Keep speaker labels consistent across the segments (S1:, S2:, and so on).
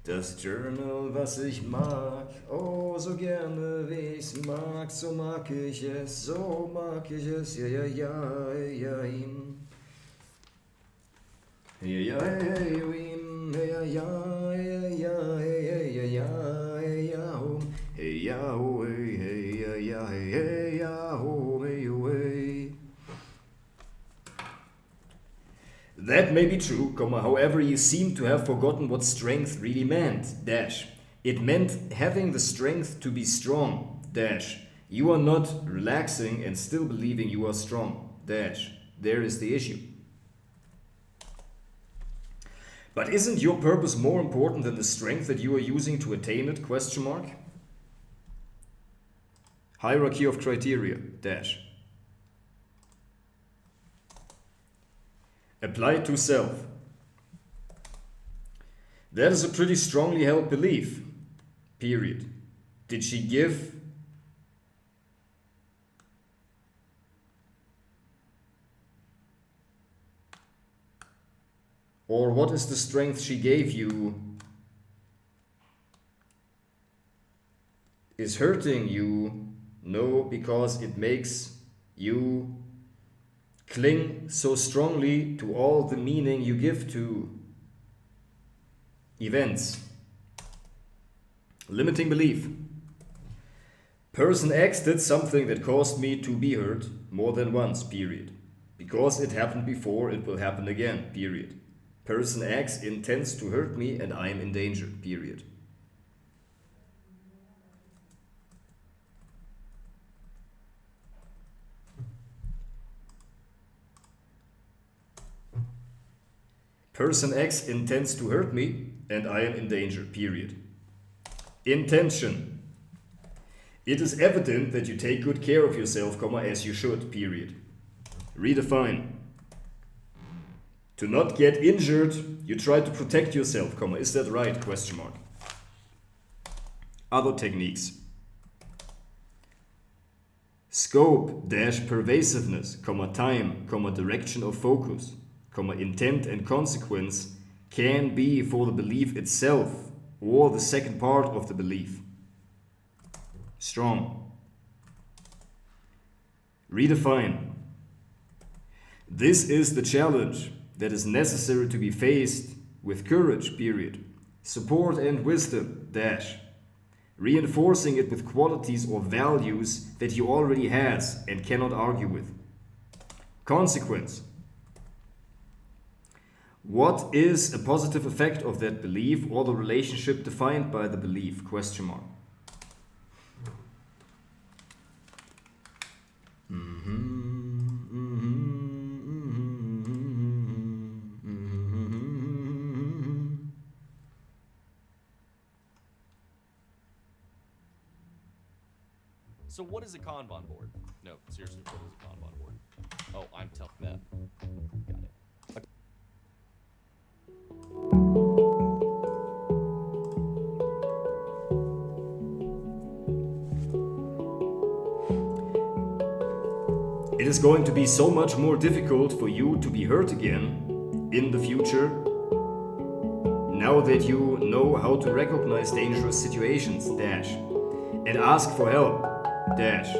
S1: Das Journal, was ich mag, oh, so gerne, wie ich's mag, so mag ich es, so mag ich es, ja, ja, ja, ja, ihm. Ja, ja, ja, ihm, ja, ja, ja, ja, ja, ja, ja, oh, hey, ja, oh, hey, ja, ja, hey, ja, oh, hey, oh, hey. That may be true, however, you seem to have forgotten what strength really meant, dash. It meant having the strength to be strong, dash. You are not relaxing and still believing you are strong, dash. There is the issue. But isn't your purpose more important than the strength that you are using to attain it, question mark? Hierarchy of criteria, dash. Applied to self. That is a pretty strongly held belief, period. Did she give? Or what is the strength she gave you? Is hurting you? No, because it makes you cling so strongly to all the meaning you give to events. Limiting belief. Person X did something that caused me to be hurt more than once, period. Because it happened before, it will happen again, period. Person X intends to hurt me and I am in danger, period. Person X intends to hurt me and I am in danger, period. Intention. It is evident that you take good care of yourself, as you should, period. Redefine. To not get injured, you try to protect yourself, is that right, question mark. Other techniques. Scope dash pervasiveness, time, direction of focus, intent and consequence can be for the belief itself or the second part of the belief. Strong. Redefine. This is the challenge that is necessary to be faced with courage, period. Support and wisdom, dash. Reinforcing it with qualities or values that he already has and cannot argue with. Consequence. What is a positive effect of that belief or the relationship defined by the belief, question mark.
S2: So what is a Kanban board? No, seriously, what is a Kanban board? Oh, I'm telling that. Got it.
S1: It is going to be so much more difficult for you to be hurt again in the future now that you know how to recognize dangerous situations, dash, and ask for help, dash.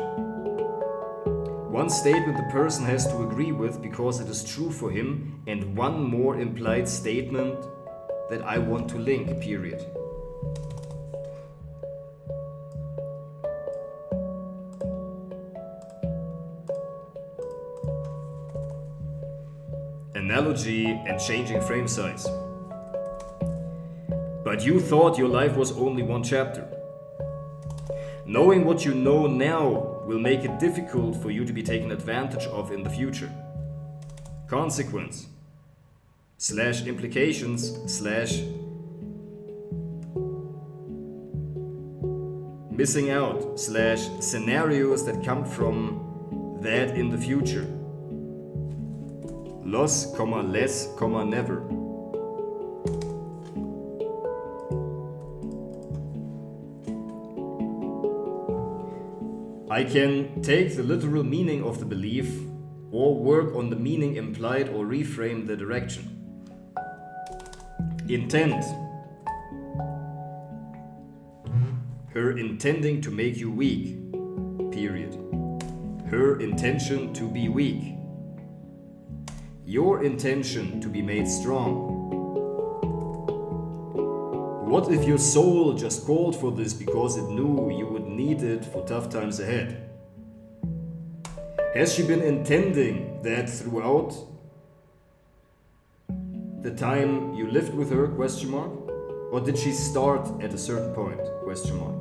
S1: One statement the person has to agree with because it is true for him, and one more implied statement that I want to link, period. Analogy and changing frame size. But you thought your life was only one chapter. Knowing what you know now will make it difficult for you to be taken advantage of in the future. Consequence / implications / missing out / scenarios that come from that in the future. Loss, less, never. I can take the literal meaning of the belief or work on the meaning implied or reframe the direction. Intent. Her intending to make you weak. Period. Her intention to be weak. Your intention to be made strong. What if your soul just called for this because it knew you would need it for tough times ahead? Has she been intending that throughout the time you lived with her? Question mark. Or did she start at a certain point? Question mark.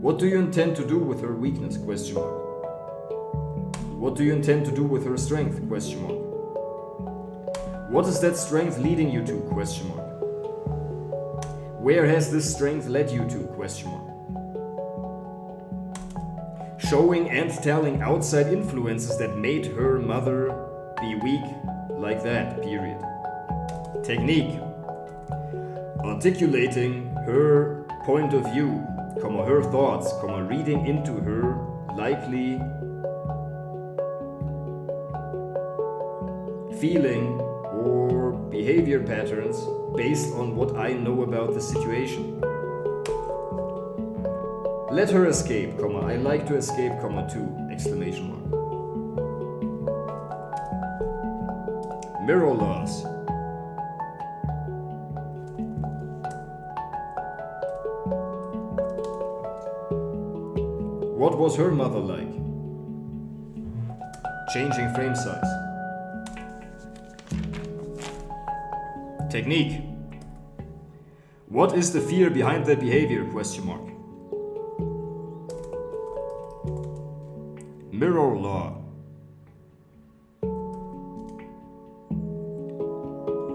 S1: What do you intend to do with her weakness? Question mark. What do you intend to do with her strength? Question mark. What is that strength leading you to? Question mark. Where has this strength led you to? Question mark. Showing and telling outside influences that made her mother be weak like that. Period. Technique. Articulating her point of view, her thoughts, reading into her likely feeling or behavior patterns based on what I know about the situation. Let her escape, I like to escape, too, exclamation mark. Mirror laws. What was her mother like? Changing frame size. Technique. What is the fear behind that behavior? Question mark. Mirror law.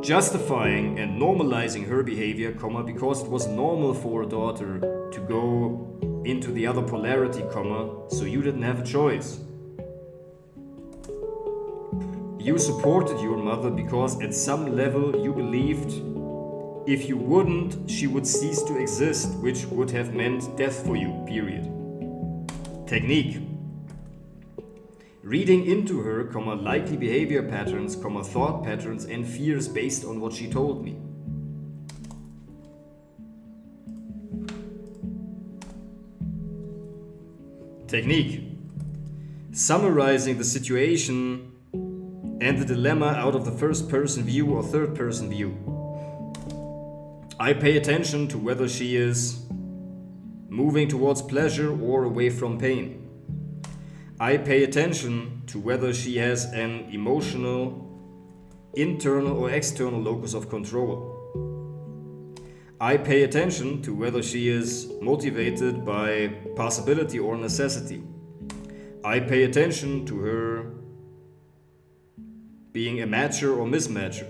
S1: Justifying and normalizing her behavior, because it was normal for a daughter to go into the other polarity, so you didn't have a choice. You supported your mother because at some level you believed if you wouldn't, she would cease to exist, which would have meant death for you, period. Technique. Reading into her, likely behavior patterns, thought patterns and fears based on what she told me. Technique. Summarizing the situation and the dilemma out of the first person view or third person view. I pay attention to whether she is moving towards pleasure or away from pain. I pay attention to whether she has an emotional, internal or external locus of control. I pay attention to whether she is motivated by possibility or necessity. I pay attention to her being a matcher or mismatcher.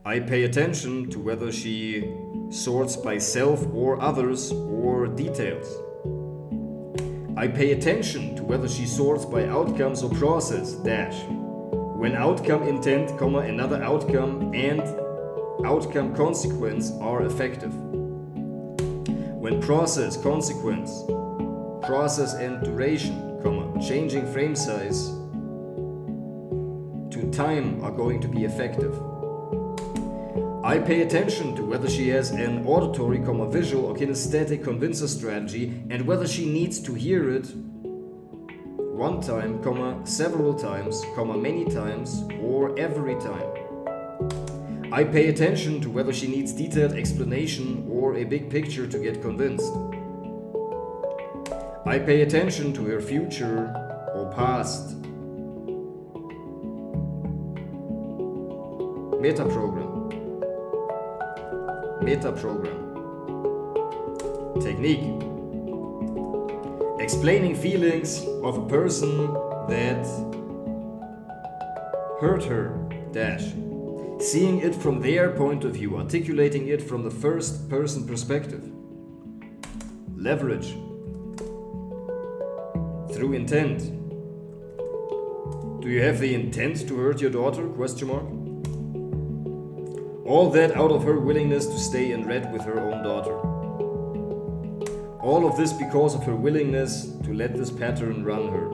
S1: I pay attention to whether she sorts by self or others or details. I pay attention to whether she sorts by outcomes or process, when outcome intent, another outcome and outcome consequence are effective. When process, consequence, process and duration, changing frame size to time are going to be effective. I pay attention to whether she has an auditory, visual or kinesthetic convincer strategy and whether she needs to hear it one time, several times, many times or every time. I pay attention to whether she needs detailed explanation or a big picture to get convinced. I pay attention to her future or past. Metaprogram. Technique. Explaining feelings of a person that hurt her, seeing it from their point of view, articulating it from the first person perspective. Leverage. Through intent. Do you have the intent to hurt your daughter? Question mark. All that out of her willingness to stay in red with her own daughter. All of this because of her willingness to let this pattern run her.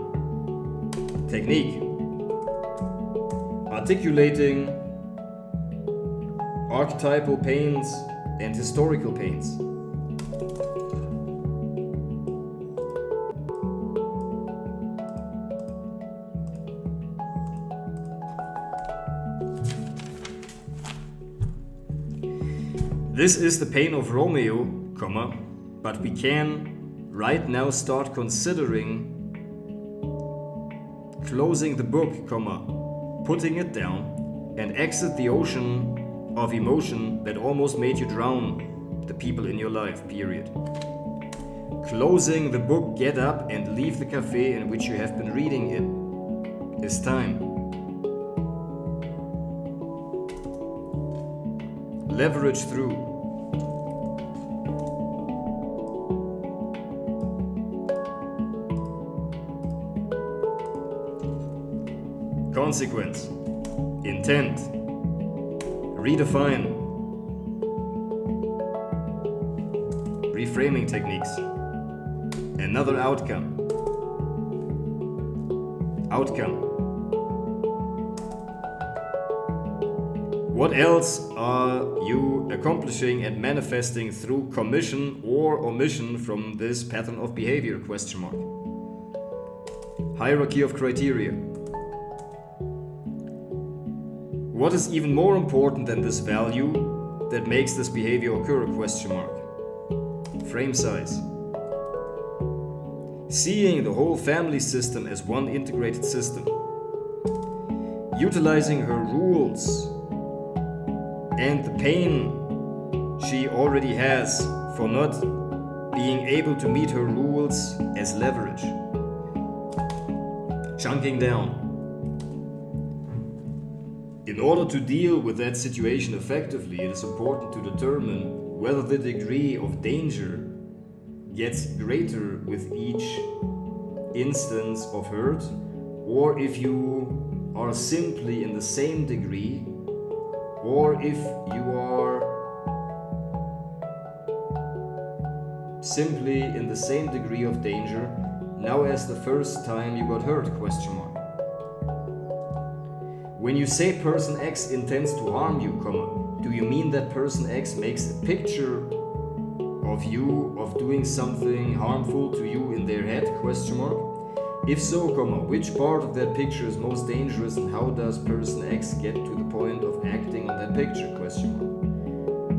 S1: Technique. Articulating archetypal pains and historical pains. This is the pain of Romeo, comma, but we can right now start considering closing the book, comma, putting it down, and exit the ocean of emotion that almost made you drown the people in your life, period. Closing the book, get up and leave the cafe in which you have been reading it. It's time. Leverage through. Consequence. Intent. Redefine. Reframing techniques. Another outcome. Outcome. What else are you accomplishing and manifesting through commission or omission from this pattern of behavior? Question mark. Hierarchy of criteria. What is even more important than this value that makes this behavior occur? Question mark. Frame size. Seeing the whole family system as one integrated system. Utilizing her rules and the pain she already has for not being able to meet her rules as leverage. Chunking down. In order to deal with that situation effectively, it is important to determine whether the degree of danger gets greater with each instance of hurt, or if you are simply in the same degree, or if you are simply in the same degree of danger now as the first time you got hurt, question mark. When you say person X intends to harm you, comma, do you mean that person X makes a picture of you of doing something harmful to you in their head, question mark? If so, comma, which part of that picture is most dangerous and how does person X get to the point of acting on that picture, question mark?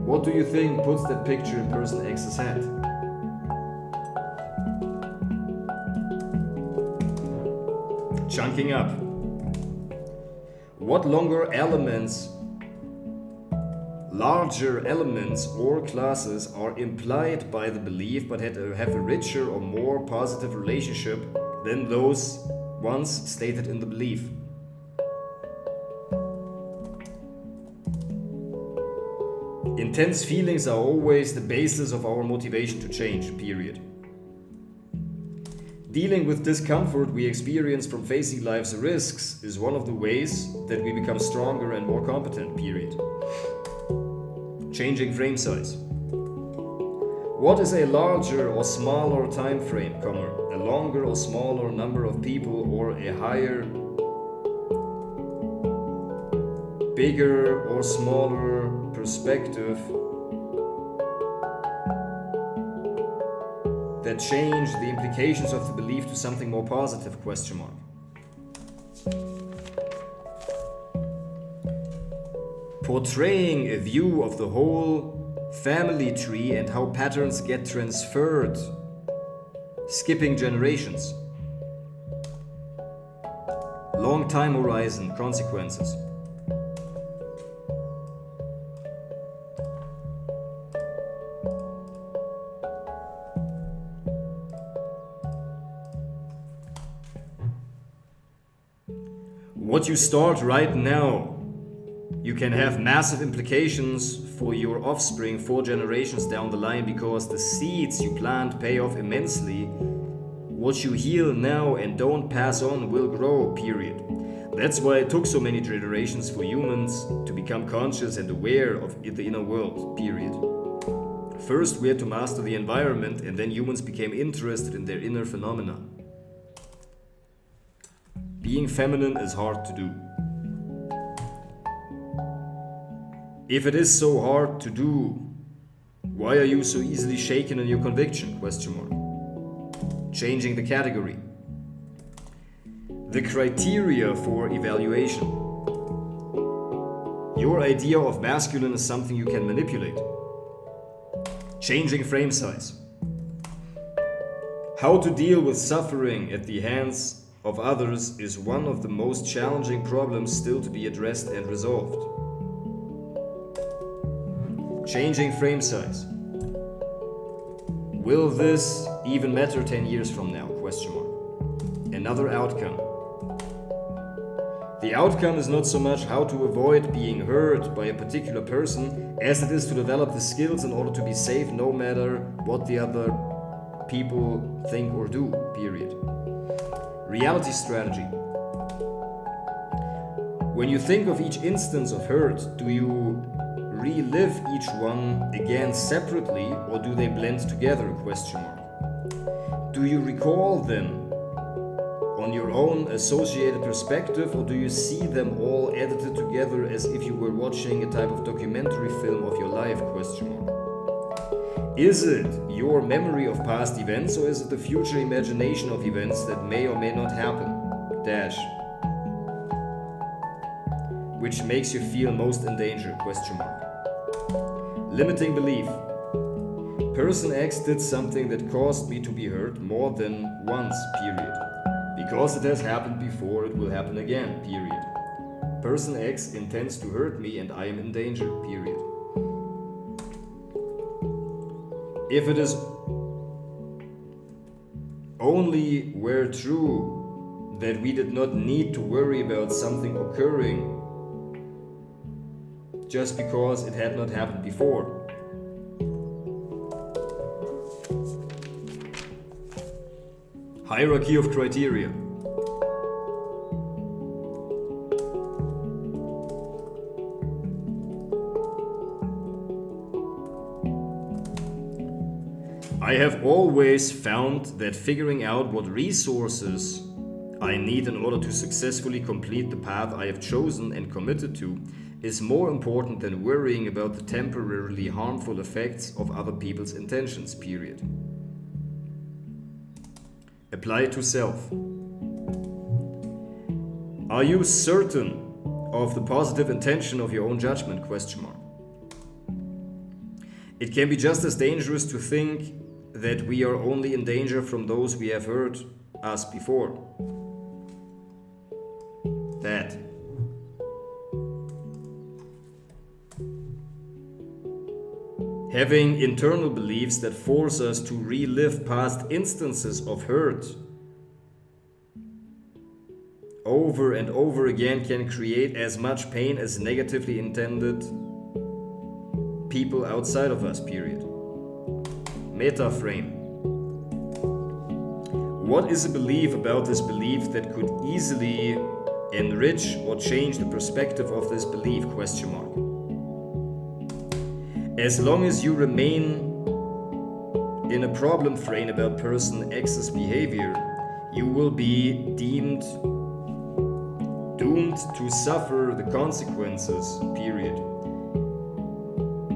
S1: What do you think puts that picture in person X's head? Chunking up. What larger elements or classes are implied by the belief but have a richer or more positive relationship than those ones stated in the belief? Intense feelings are always the basis of our motivation to change, period. Dealing with discomfort we experience from facing life's risks is one of the ways that we become stronger and more competent, period. Changing frame size. What is a larger or smaller time frame, comma, a longer or smaller number of people, or a higher, bigger or smaller perspective that change the implications of the belief to something more positive, question mark. Portraying a view of the whole family tree and how patterns get transferred, skipping generations. Long time horizon, consequences. What you start right now, you can have massive implications for your offspring 4 generations down the line, because the seeds you plant pay off immensely. What you heal now and don't pass on will grow, period. That's why it took so many generations for humans to become conscious and aware of the inner world, period. First we had to master the environment, and then humans became interested in their inner phenomena. Being feminine is hard to do. If it is so hard to do, why are you so easily shaken in your conviction? Question mark. Changing the category. The criteria for evaluation. Your idea of masculine is something you can manipulate. Changing frame size. How to deal with suffering at the hands of others is one of the most challenging problems still to be addressed and resolved. Changing frame size. Will this even matter 10 years from now? Another outcome. The outcome is not so much how to avoid being hurt by a particular person as it is to develop the skills in order to be safe no matter what the other people think or do, period. Reality strategy. When you think of each instance of hurt, do you relive each one again separately or do they blend together? Do you recall them on your own associated perspective, or do you see them all edited together as if you were watching a type of documentary film of your life? Is it your memory of past events, or is it the future imagination of events that may or may not happen? Which makes you feel most in danger? Limiting belief. Person X did something that caused me to be hurt more than once, period. Because it has happened before, it will happen again, period. Person X intends to hurt me and I am in danger, period. If it is only were true that we did not need to worry about something occurring just because it had not happened before. Hierarchy of criteria. I have always found that figuring out what resources I need in order to successfully complete the path I have chosen and committed to is more important than worrying about the temporarily harmful effects of other people's intentions, period. Apply to self. Are you certain of the positive intention of your own judgment? It can be just as dangerous to think that we are only in danger from those we have hurt us before. That. Having internal beliefs that force us to relive past instances of hurt over and over again can create as much pain as negatively intended people outside of us, period. Meta frame. What is a belief about this belief that could easily enrich or change the perspective of this belief? As long as you remain in a problem frame about person X's behavior, you will be doomed to suffer the consequences, period.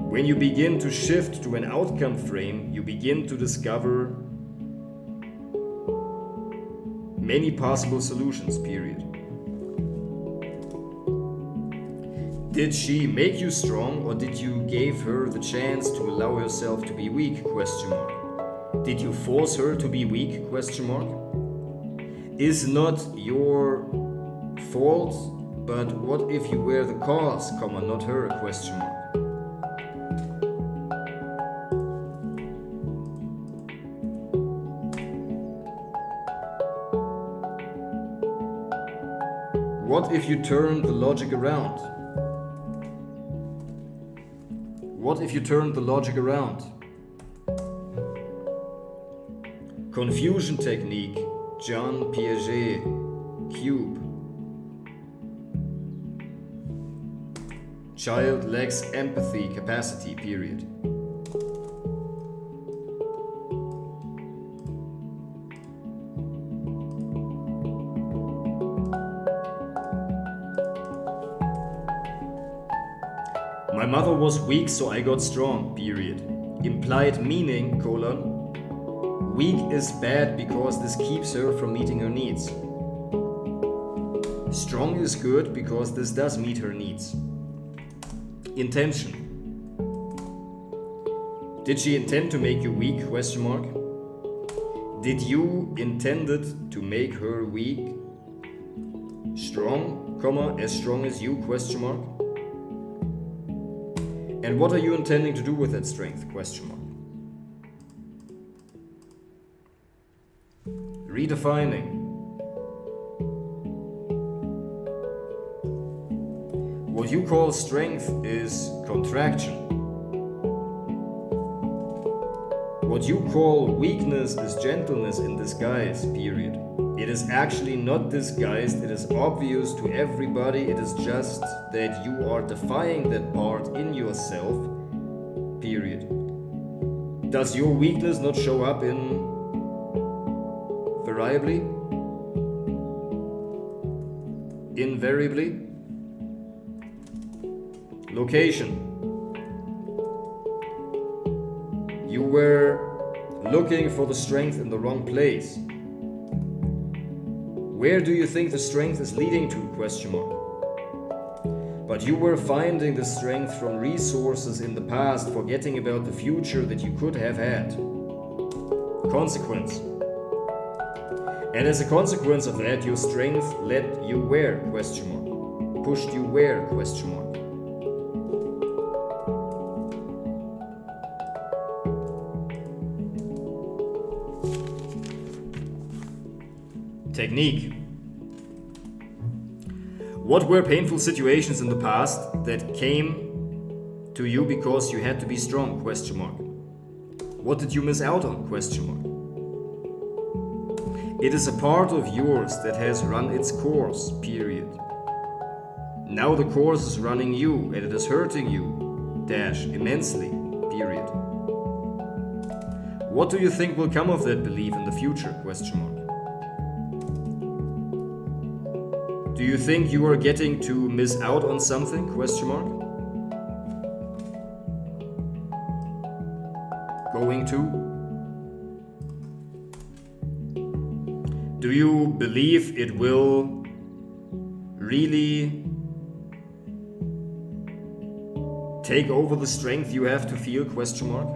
S1: When you begin to shift to an outcome frame, you begin to discover many possible solutions, period. Did she make you strong, or did you give her the chance to allow herself to be weak? Did you force her to be weak? Is not your fault, but what if you were the cause, not her? What if you turn the logic around? What if you turn the logic around? Confusion technique, John Piaget, Cube. Child lacks empathy capacity, period. My mother was weak, so I got strong, period. Implied meaning, weak is bad because this keeps her from meeting her needs. Strong is good because this does meet her needs. Intention. Did she intend to make you weak? Question mark. Did you intended to make her weak? Strong, comma, as strong as you? Question mark. And what are you intending to do with that strength? Question mark. Redefining. What you call strength is contraction. What you call weakness is gentleness in disguise, period. It is actually not disguised, it is obvious to everybody, it is just that you are defying that part in yourself, period. Does your weakness not show up in variably? Invariably? Location. You were looking for the strength in the wrong place. Where do you think the strength is leading to? Question mark. But you were finding the strength from resources in the past, forgetting about the future that you could have had. Consequence. And as a consequence of that, your strength led you where? Question mark. Pushed you where? Question mark. Technique. What were painful situations in the past that came to you because you had to be strong? Question mark. What did you miss out on? Question mark. It is a part of yours that has run its course, period. Now the course is running you and it is hurting you, dash, immensely, period. What do you think will come of that belief in the future? Question mark. Do you think you are getting to miss out on something? Question mark. Going to? Do you believe it will really take over the strength you have to feel? Question mark.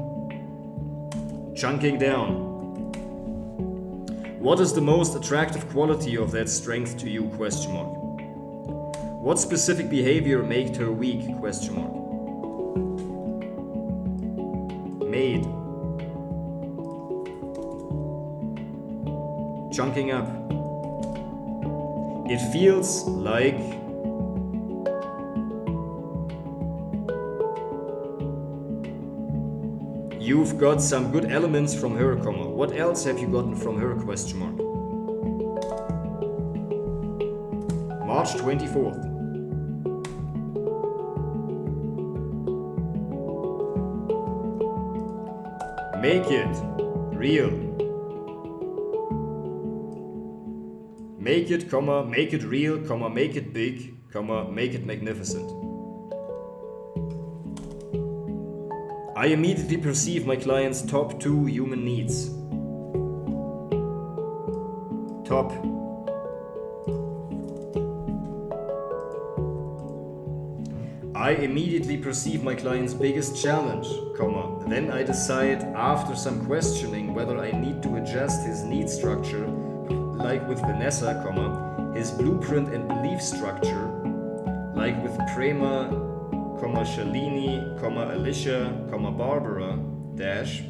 S1: Chunking down. What is the most attractive quality of that strength to you? Question mark. What specific behavior made her weak? Question mark. Made. Chunking up. It feels like you've got some good elements from her, comma. What else have you gotten from her? Question mark. March 24th. Make it real. Make it, comma, make it real, comma, make it big, comma, make it magnificent. I immediately perceive my client's top 2 human needs. Top. I immediately perceive my client's biggest challenge, comma, then I decide after some questioning whether I need to adjust his need structure, like with Vanessa, comma, his blueprint and belief structure, like with Prema, comma, Shalini, comma, Alicia, comma, Barbara, dash.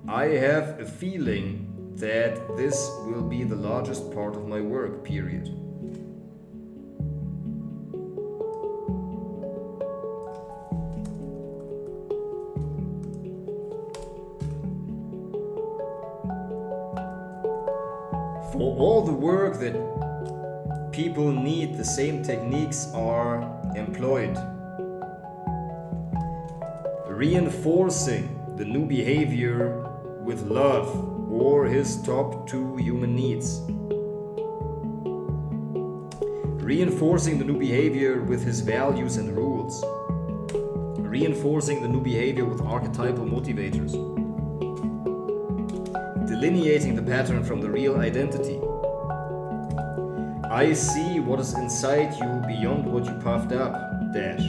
S1: I have a feeling that this will be the largest part of my work, period. For all the work that people need, the same techniques are employed. Reinforcing the new behavior with love or his top 2 human needs. Reinforcing the new behavior with his values and rules. Reinforcing the new behavior with archetypal motivators. Delineating the pattern from the real identity. I see what is inside you beyond what you puffed up, dash.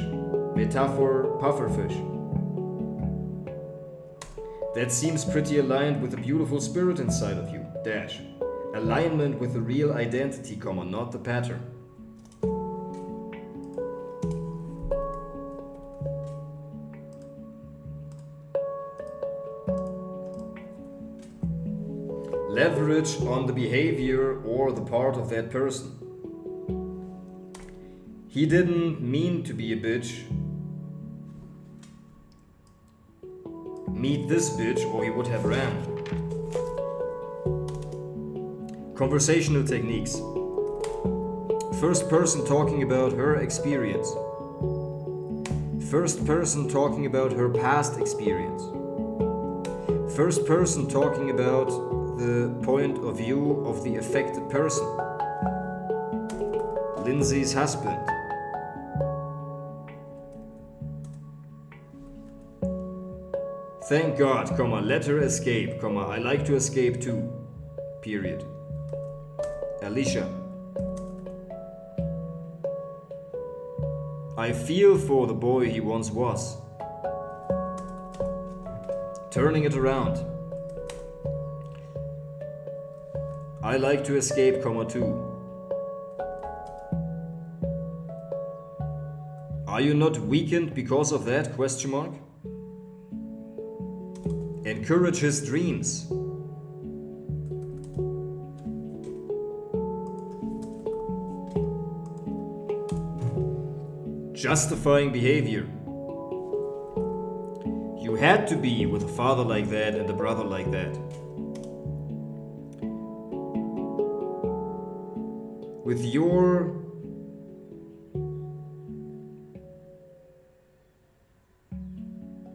S1: Metaphor, pufferfish. That seems pretty aligned with the beautiful spirit inside of you. Dash. Alignment with the real identity, comma, not the pattern. Leverage on the behavior or the part of that person. He didn't mean to be a bitch. Meet this bitch or he would have ran. Conversational techniques. First person talking about her experience. First person talking about her past experience. First person talking about the point of view of the affected person. Lindsay's husband. Thank God, comma, let her escape, comma, I like to escape too, period. Alicia. I feel for the boy he once was. Turning it around. I like to escape, comma, too. Are you not weakened because of that, question mark? Encourage his dreams. Justifying behavior. You had to be with a father like that and a brother like that. With your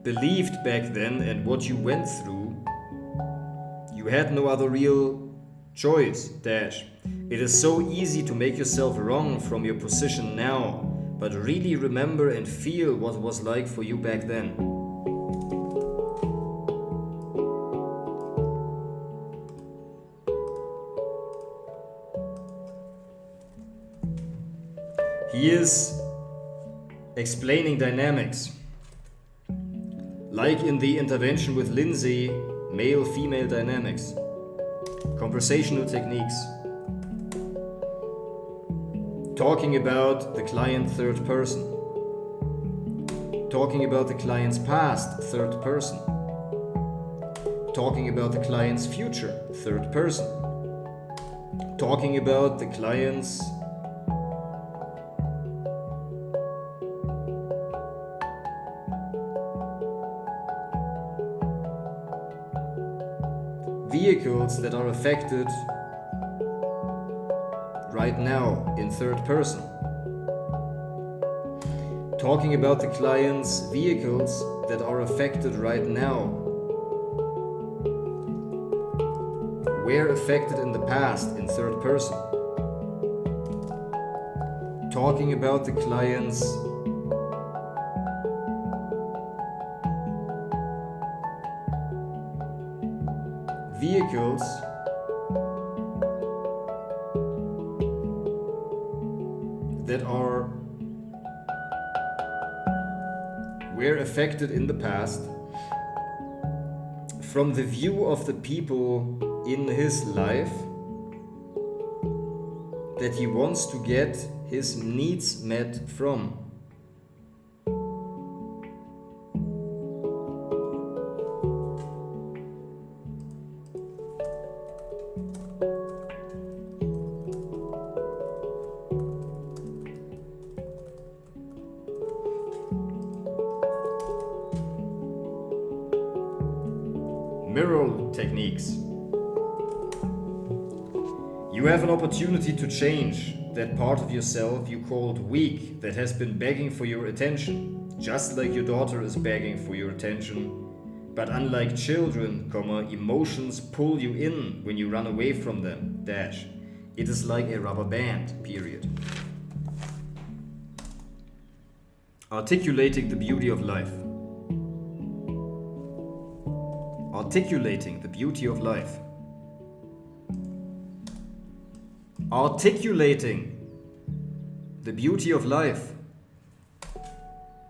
S1: believed back then and what you went through, you had no other real choice, dash. It is so easy to make yourself wrong from your position now, but really remember and feel what it was like for you back then. He is explaining dynamics. Like in the intervention with Lindsay, male-female dynamics. Conversational techniques. Talking about the client third person. Talking about the client's past third person. Talking about the client's future third person. Talking about the client's vehicles that are affected right now in third person. Talking about the client's vehicles that are affected right now. Were affected in the past in third person. Talking about the client's vehicles that were affected in the past from the view of the people in his life that he wants to get his needs met from. Mirror techniques. You have an opportunity to change that part of yourself you called weak that has been begging for your attention, just like your daughter is begging for your attention. But unlike children, comma, emotions pull you in when you run away from them, dash. It is like a rubber band, period. Articulating the beauty of life. Articulating the beauty of life. Articulating the beauty of life.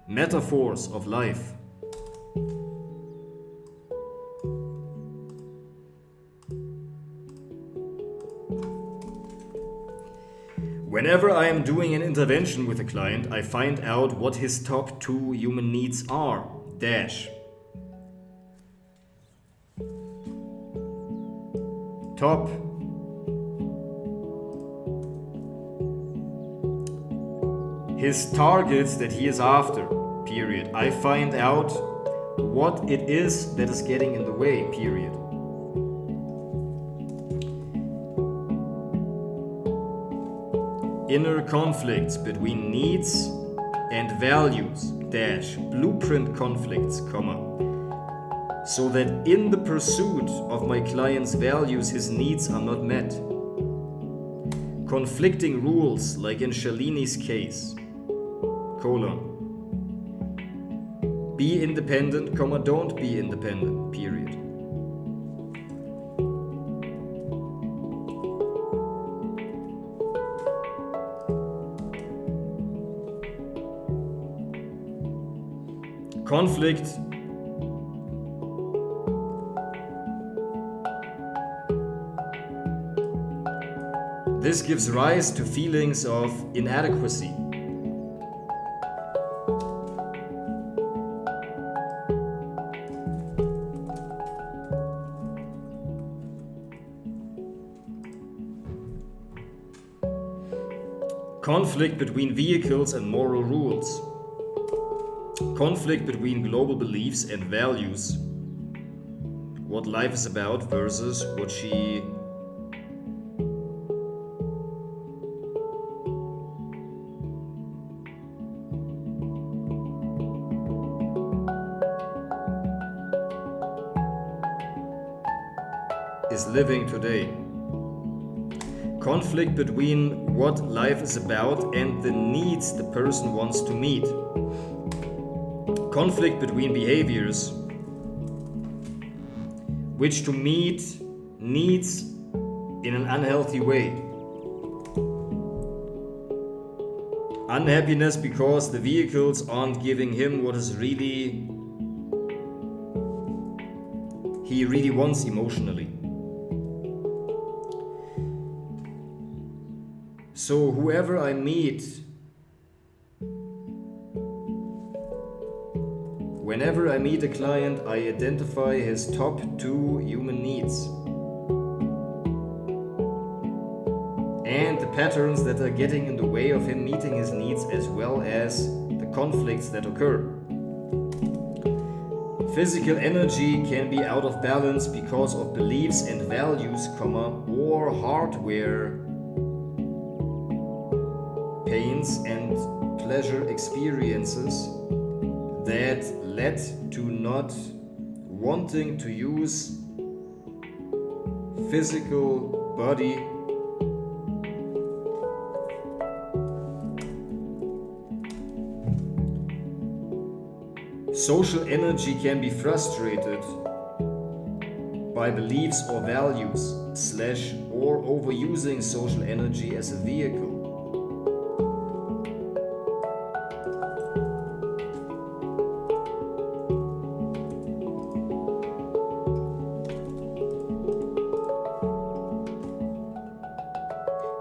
S1: Metaphors of life. Whenever I am doing an intervention with a client, I find out what his top 2 human needs are. Dash. Top. His targets that he is after. Period. I find out what it is that is getting in the way. Period. Inner conflicts between needs and values, dash, blueprint conflicts, comma, so that in the pursuit of my client's values his needs are not met. Conflicting rules, like in Shalini's case, colon, be independent, comma, don't be independent, period. Conflict this gives rise to feelings of inadequacy. Conflict between vehicles and moral rules. Conflict between global beliefs and values. What life is about versus what she is living today. Conflict between what life is about and the needs the person wants to meet. Conflict between behaviors which to meet needs in an unhealthy way. Unhappiness because the vehicles aren't giving him what is he really wants emotionally. So whoever I meet, whenever I meet a client, I identify his top 2 human needs and the patterns that are getting in the way of him meeting his needs, as well as the conflicts that occur. Physical energy can be out of balance because of beliefs and values, or hardware, pains and pleasure experiences that led to not wanting to use physical body social energy can be frustrated by beliefs or values / or overusing social energy as a vehicle.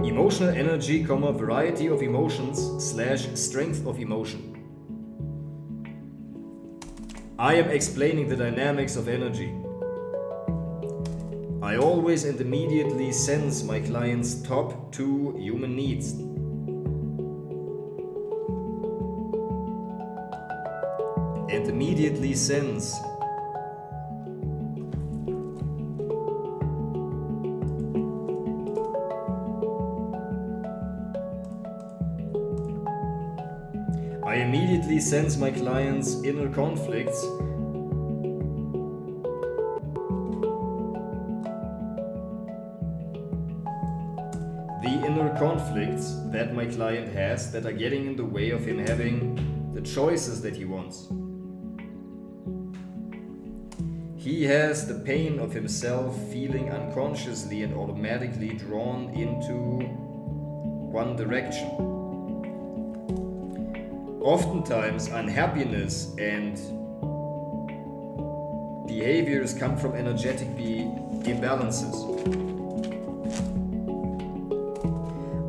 S1: Emotional energy, variety of emotions / strength of emotion. I am explaining the dynamics of energy. I always and immediately sense my client's top 2 human needs. And immediately sense my client's inner conflicts that my client has that are getting in the way of him having the choices that he wants. He has the pain of himself feeling unconsciously and automatically drawn into one direction. Oftentimes, unhappiness and behaviors come from energetic imbalances.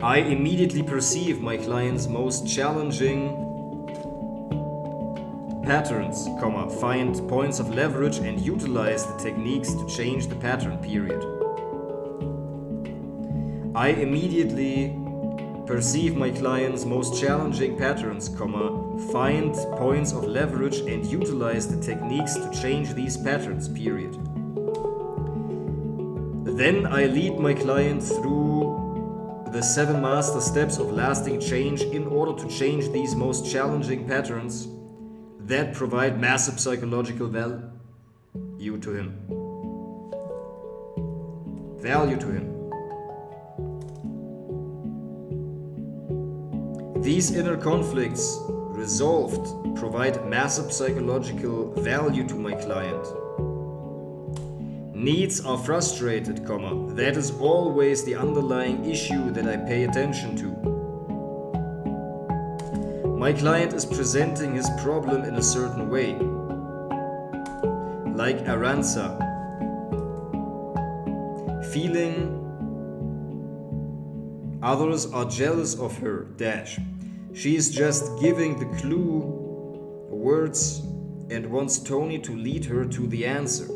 S1: I immediately perceive my client's most challenging patterns, find points of leverage and utilize the techniques to change the pattern, period. I immediately perceive my client's most challenging patterns, find points of leverage and utilize the techniques to change these patterns, period. Then I lead my client through the 7 master steps of lasting change in order to change these most challenging patterns that provide massive psychological value to him. These inner conflicts resolved provide massive psychological value to my client. Needs are frustrated, that is always the underlying issue that I pay attention to. My client is presenting his problem in a certain way, like Aranza, feeling others are jealous of her, She is just giving the clue words and wants Tony to lead her to the answer.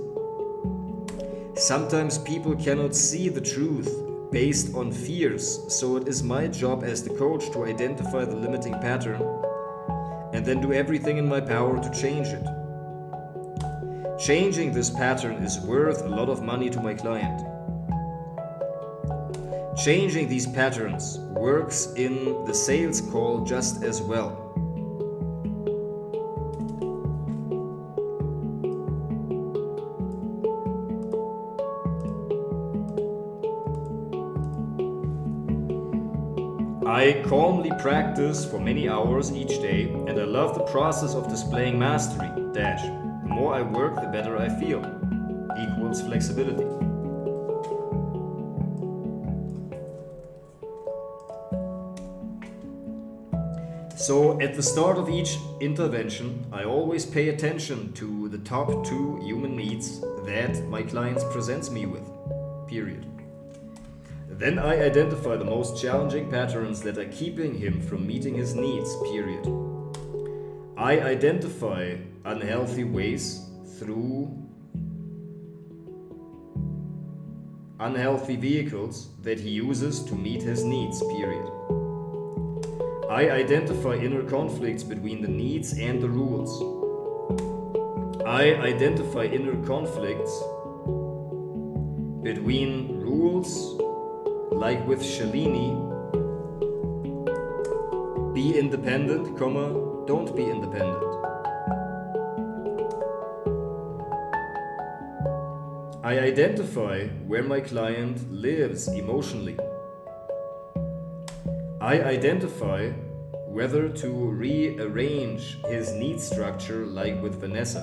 S1: Sometimes people cannot see the truth based on fears, so it is my job as the coach to identify the limiting pattern and then do everything in my power to change it. Changing this pattern is worth a lot of money to my client. Changing these patterns works in the sales call just as well. I calmly practice for many hours each day, and I love the process of displaying mastery, The more I work, the better I feel, equals flexibility. So at the start of each intervention, I always pay attention to the top 2 human needs that my client presents me with, period. Then I identify the most challenging patterns that are keeping him from meeting his needs, period. I identify unhealthy ways through unhealthy vehicles that he uses to meet his needs, period. I identify inner conflicts between the needs and the rules. I identify inner conflicts between rules, like with Shalini, be independent, don't be independent. I identify where my client lives emotionally. I identify whether to rearrange his need structure like with Vanessa.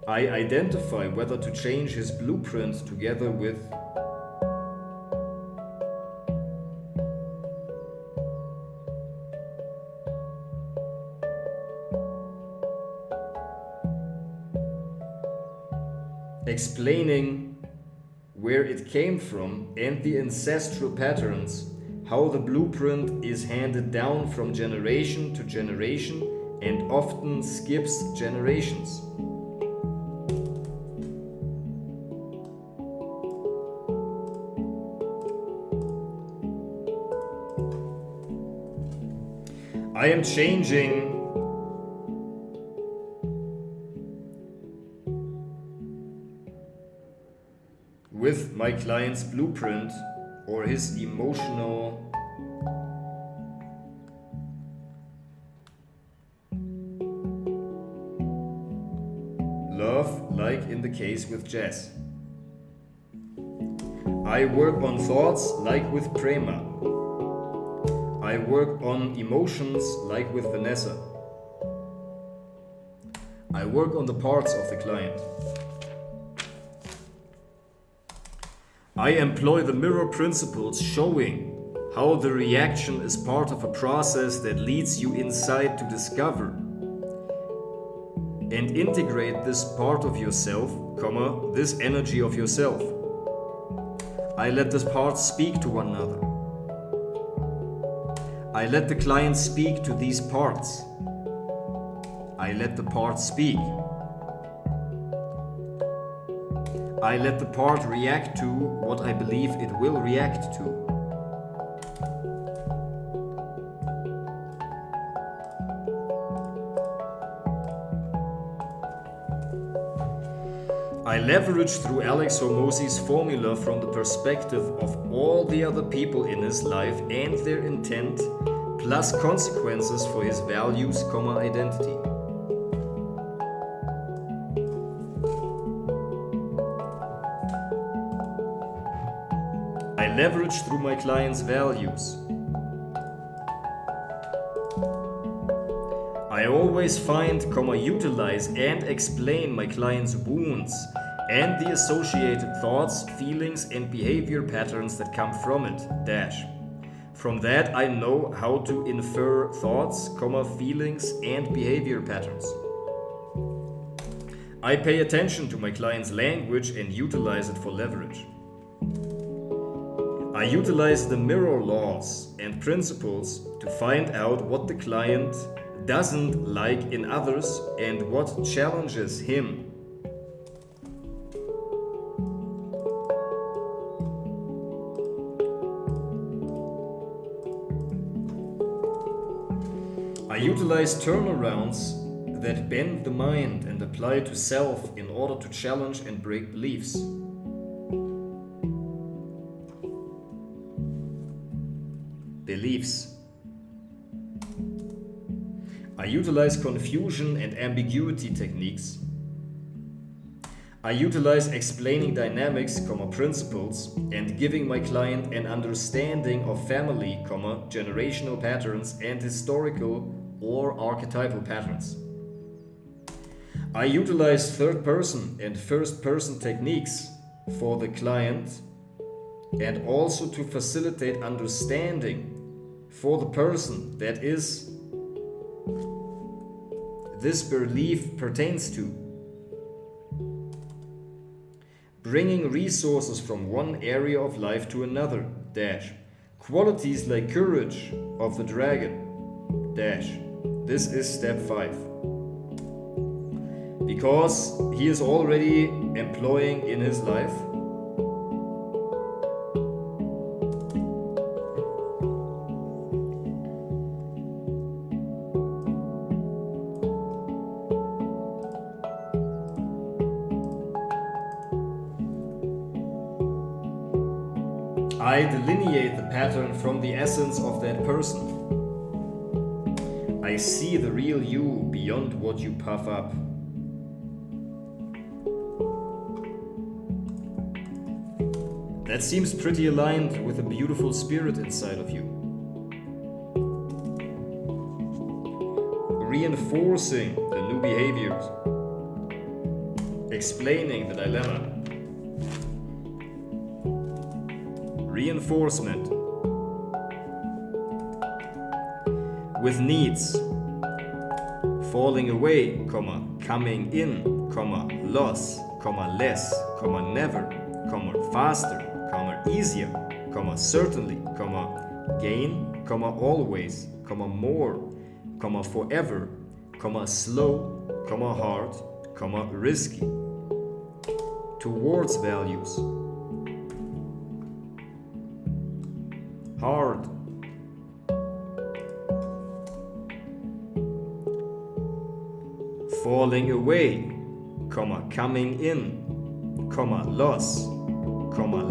S1: I identify whether to change his blueprint together with explaining where it came from and the ancestral patterns, how the blueprint is handed down from generation to generation and often skips generations. I am changing with my client's blueprint or his emotional love, like in the case with Jess. I work on thoughts like with Prema. I work on emotions like with Vanessa. I work on the parts of the client. I employ the mirror principles, showing how the reaction is part of a process that leads you inside to discover and integrate this part of yourself, this energy of yourself. I let this part speak to one another. I let the client speak to these parts. I let the part speak. I let the part react to what I believe it will react to. I leverage through Alex Hormozi's formula from the perspective of all the other people in his life and their intent, plus consequences for his values, identity. I leverage through my client's values. I always find, utilize and explain my client's wounds and the associated thoughts, feelings and behavior patterns that come from it, dash. From that I know how to infer thoughts, feelings and behavior patterns. I pay attention to my client's language and utilize it for leverage. I utilize the mirror laws and principles to find out what the client doesn't like in others and what challenges him. I utilize turnarounds that bend the mind and apply to self in order to challenge and break beliefs. Beliefs. I utilize confusion and ambiguity techniques. I utilize explaining dynamics, principles, and giving my client an understanding of family, generational patterns and historical or archetypal patterns. I utilize third person and first person techniques for the client and also to facilitate understanding for the person that is this belief pertains to. Bringing resources from one area of life to another, dash. Qualities like courage of the dragon, dash. This is step 5. Because he is already employing in his life I delineate the pattern from the essence of that person. I see the real you beyond what you puff up. That seems pretty aligned with a beautiful spirit inside of you. Reinforcing the new behaviors. Explaining the dilemma. Reinforcement. With needs. Falling away, coming in, loss, less, never, faster, easier, certainly, gain, always, more, forever, slow, hard, risky. Towards values. Hard. Falling away, coming in, loss,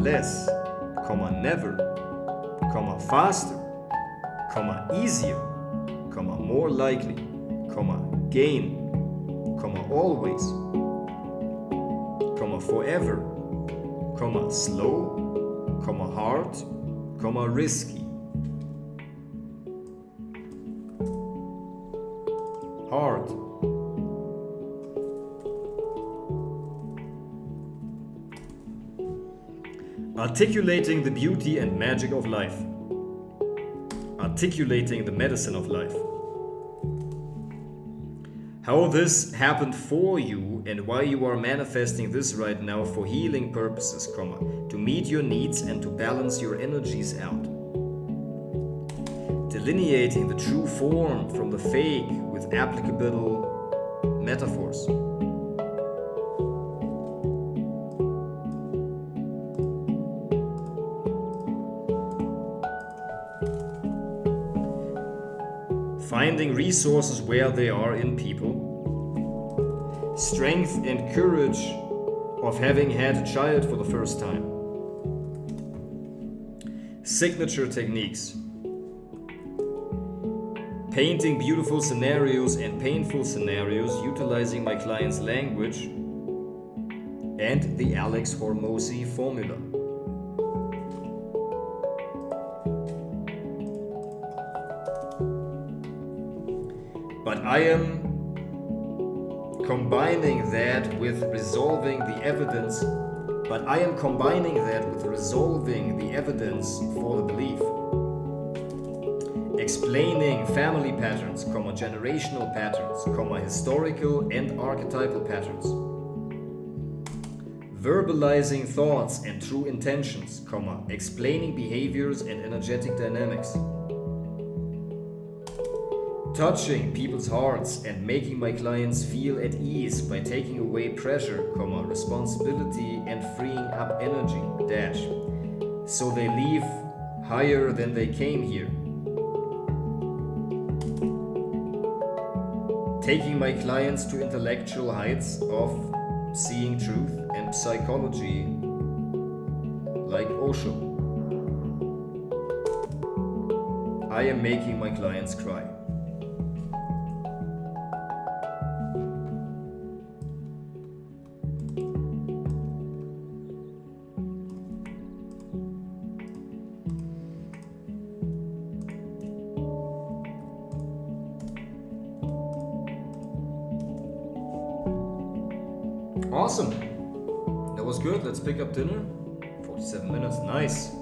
S1: less, never, faster, easier, more likely, gain, always, forever, slow, hard, risky. Hard. Articulating the beauty and magic of life. Articulating the medicine of life. How this happened for you and why you are manifesting this right now for healing purposes, to meet your needs and to balance your energies out. delineating the true form from the fake with applicable metaphors. Finding resources where they are in people. Strength and courage of having had a child for the first time. Signature techniques. Painting beautiful scenarios and painful scenarios utilizing my client's language, and the Alex Hormozi formula. But I am combining that with resolving the evidence for the belief. Explaining family patterns, generational patterns, historical and archetypal patterns. Verbalizing thoughts and true intentions, explaining behaviors and energetic dynamics. Touching people's hearts and making my clients feel at ease by taking away pressure, responsibility and freeing up energy, so they leave higher than they came here. Taking my clients to intellectual heights of seeing truth and psychology like Osho. I am making my clients cry. Awesome. That was good. Let's pick up dinner. 47 minutes. Nice.